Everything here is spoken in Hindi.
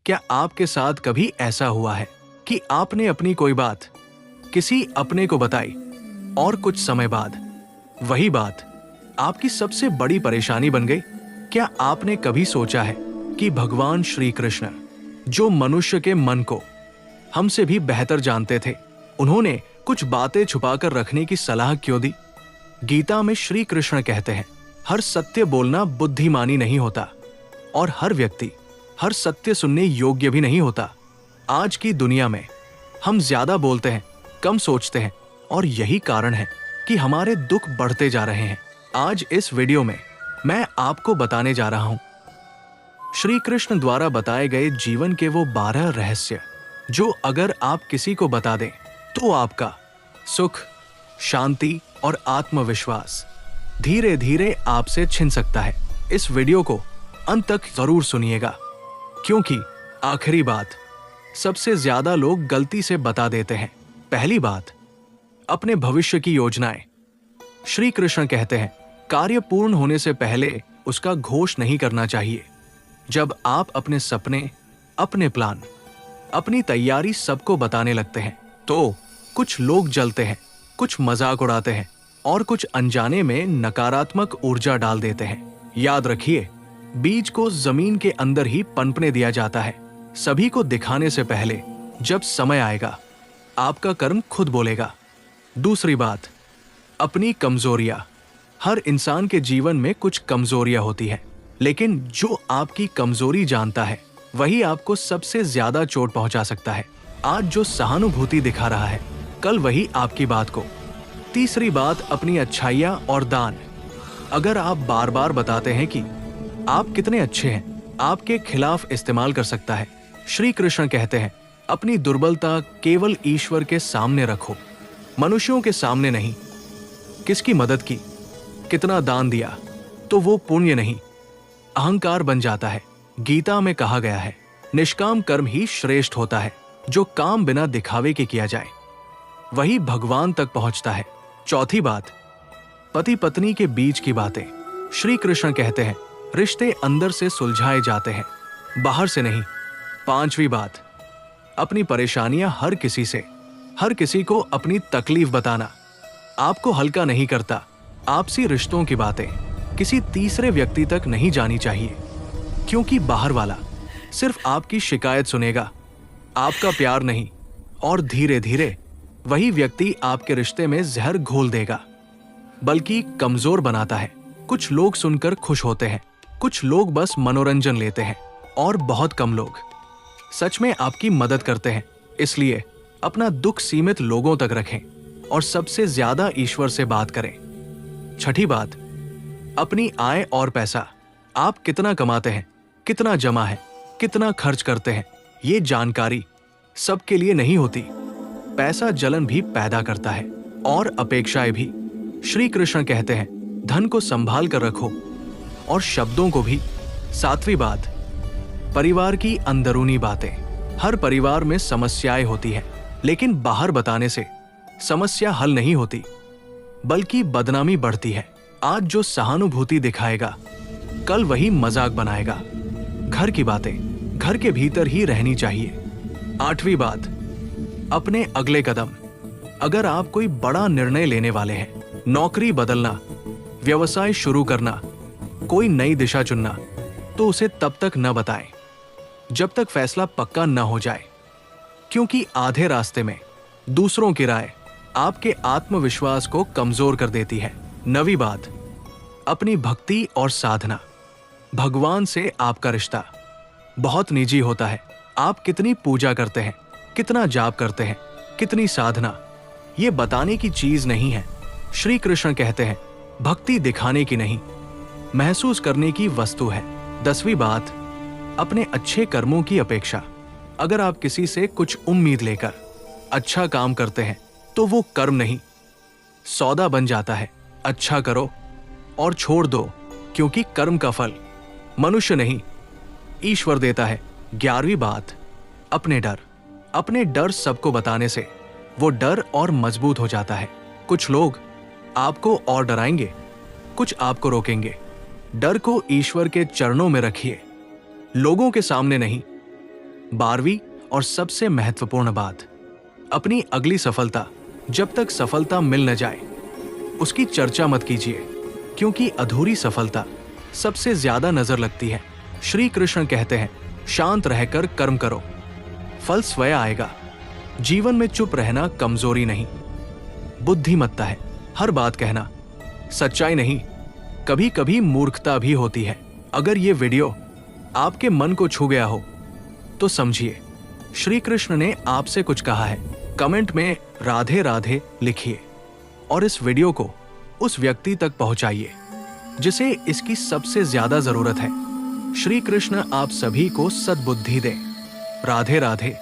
क्या आपके साथ कभी ऐसा हुआ है कि आपने अपनी कोई बात किसी अपने को बताई और कुछ समय बाद वही बात आपकी सबसे बड़ी परेशानी बन गई? क्या आपने कभी सोचा है कि भगवान श्री कृष्ण, जो मनुष्य के मन को हमसे भी बेहतर जानते थे, उन्होंने कुछ बातें छुपाकर रखने की सलाह क्यों दी? गीता में श्री कृष्ण कहते हैं, हर सत्य बोलना बुद्धिमानी नहीं होता और हर व्यक्ति हर सत्य सुनने योग्य भी नहीं होता। आज की दुनिया में हम ज्यादा बोलते हैं, कम सोचते हैं और यही कारण है कि हमारे दुख बढ़ते जा रहे हैं। आज इस वीडियो में मैं आपको बताने जा रहा हूं श्री कृष्ण द्वारा बताए गए जीवन के वो 12 रहस्य, जो अगर आप किसी को बता दें तो आपका सुख, शांति और आत्मविश्वास धीरे धीरे आपसे छिन सकता है। इस वीडियो को अंत तक जरूर सुनिएगा, क्योंकि आखिरी बात सबसे ज्यादा लोग गलती से बता देते हैं। पहली बात, अपने भविष्य की योजनाएं। श्री कृष्ण कहते हैं, कार्य पूर्ण होने से पहले उसका घोष नहीं करना चाहिए। जब आप अपने सपने, अपने प्लान, अपनी तैयारी सबको बताने लगते हैं तो कुछ लोग जलते हैं, कुछ मजाक उड़ाते हैं और कुछ अनजाने में नकारात्मक ऊर्जा डाल देते हैं। याद रखिए, बीज को जमीन के अंदर ही पनपने दिया जाता है। सभी को दिखाने से पहले जब समय आएगा, आपका कर्म खुद बोलेगा। दूसरी बात, अपनी कमजोरियां। हर इंसान के जीवन में कुछ कमजोरियां होती हैं, लेकिन जो आपकी कमजोरी जानता है वही आपको सबसे ज्यादा चोट पहुंचा सकता है। आज जो सहानुभूति दिखा रहा है, कल वही आपकी बात को। तीसरी बात, अपनी अच्छाइयां और दान। अगर आप बार बार बताते हैं कि आप कितने अच्छे हैं, आपके खिलाफ इस्तेमाल कर सकता है। श्री कृष्ण कहते हैं, अपनी दुर्बलता केवल ईश्वर के सामने रखो, मनुष्यों के सामने नहीं। किसकी मदद की, कितना दान दिया, तो वो पुण्य नहीं, अहंकार बन जाता है। गीता में कहा गया है, निष्काम कर्म ही श्रेष्ठ होता है। जो काम बिना दिखावे के किया जाए वही भगवान तक पहुंचता है। चौथी बात, पति पत्नी के बीच की बातें। श्री कृष्ण कहते हैं, रिश्ते अंदर से सुलझाए जाते हैं, बाहर से नहीं। पांचवी बात, अपनी परेशानियां हर किसी को अपनी तकलीफ बताना आपको हल्का नहीं करता। आपसी रिश्तों की बातें किसी तीसरे व्यक्ति तक नहीं जानी चाहिए, क्योंकि बाहर वाला सिर्फ आपकी शिकायत सुनेगा, आपका प्यार नहीं। और धीरे धीरे वही व्यक्ति आपके रिश्ते में जहर घोल देगा, बल्कि कमजोर बनाता है। कुछ लोग सुनकर खुश होते हैं, कुछ लोग बस मनोरंजन लेते हैं और बहुत कम लोग सच में आपकी मदद करते हैं। इसलिए अपना दुख सीमित लोगों तक रखें और सबसे ज्यादा ईश्वर से बात करें। छठी बात, अपनी आय और पैसा। आप कितना कमाते हैं, कितना जमा है, कितना खर्च करते हैं, ये जानकारी सबके लिए नहीं होती। पैसा जलन भी पैदा करता है और अपेक्षाएं भी। श्री कृष्ण कहते हैं, धन को संभाल कर रखो और शब्दों को भी। सातवीं बात, परिवार की अंदरूनी बातें। हर परिवार में समस्याएं होती हैं, लेकिन बाहर बताने से समस्या हल नहीं होती, बल्कि बदनामी बढ़ती है। आज जो सहानुभूति दिखाएगा, कल वही मजाक बनाएगा। घर की बातें घर के भीतर ही रहनी चाहिए। आठवीं बात, अपने अगले कदम। अगर आप कोई बड़ा निर्णय लेने वाले हैं, नौकरी बदलना, व्यवसाय शुरू करना, कोई नई दिशा चुनना, तो उसे तब तक न बताएं जब तक फैसला पक्का न हो जाए, क्योंकि आधे रास्ते में दूसरों की राय आपके आत्मविश्वास को कमजोर कर देती है। नवी बात, अपनी भक्ति और साधना। भगवान से आपका रिश्ता बहुत निजी होता है। आप कितनी पूजा करते हैं, कितना जाप करते हैं, कितनी साधना, ये बताने की चीज नहीं है। श्री कृष्ण कहते हैं, भक्ति दिखाने की नहीं, महसूस करने की वस्तु है। 10वीं बात, अपने अच्छे कर्मों की अपेक्षा। अगर आप किसी से कुछ उम्मीद लेकर अच्छा काम करते हैं तो वो कर्म नहीं, सौदा बन जाता है। अच्छा करो और छोड़ दो, क्योंकि कर्म का फल मनुष्य नहीं, ईश्वर देता है। 11वीं बात, अपने डर सबको बताने से वो डर और मजबूत हो जाता है। कुछ लोग आपको और डराएंगे, कुछ आपको रोकेंगे। डर को ईश्वर के चरणों में रखिए, लोगों के सामने नहीं। 12वीं और सबसे महत्वपूर्ण बात, अपनी अगली सफलता जब तक सफलता मिल न जाए उसकी चर्चा मत कीजिए, क्योंकि अधूरी सफलता सबसे ज्यादा नजर लगती है। श्री कृष्ण कहते हैं, शांत रहकर कर्म करो, फल स्वयं आएगा। जीवन में चुप रहना कमजोरी नहीं, बुद्धिमत्ता है। हर बात कहना सच्चाई नहीं, कभी कभी मूर्खता भी होती है। अगर ये वीडियो आपके मन को छू गया हो तो समझिए श्री कृष्ण ने आपसे कुछ कहा है। कमेंट में राधे राधे लिखिए और इस वीडियो को उस व्यक्ति तक पहुंचाइए जिसे इसकी सबसे ज्यादा जरूरत है। श्री कृष्ण आप सभी को सद्बुद्धि दे। राधे राधे।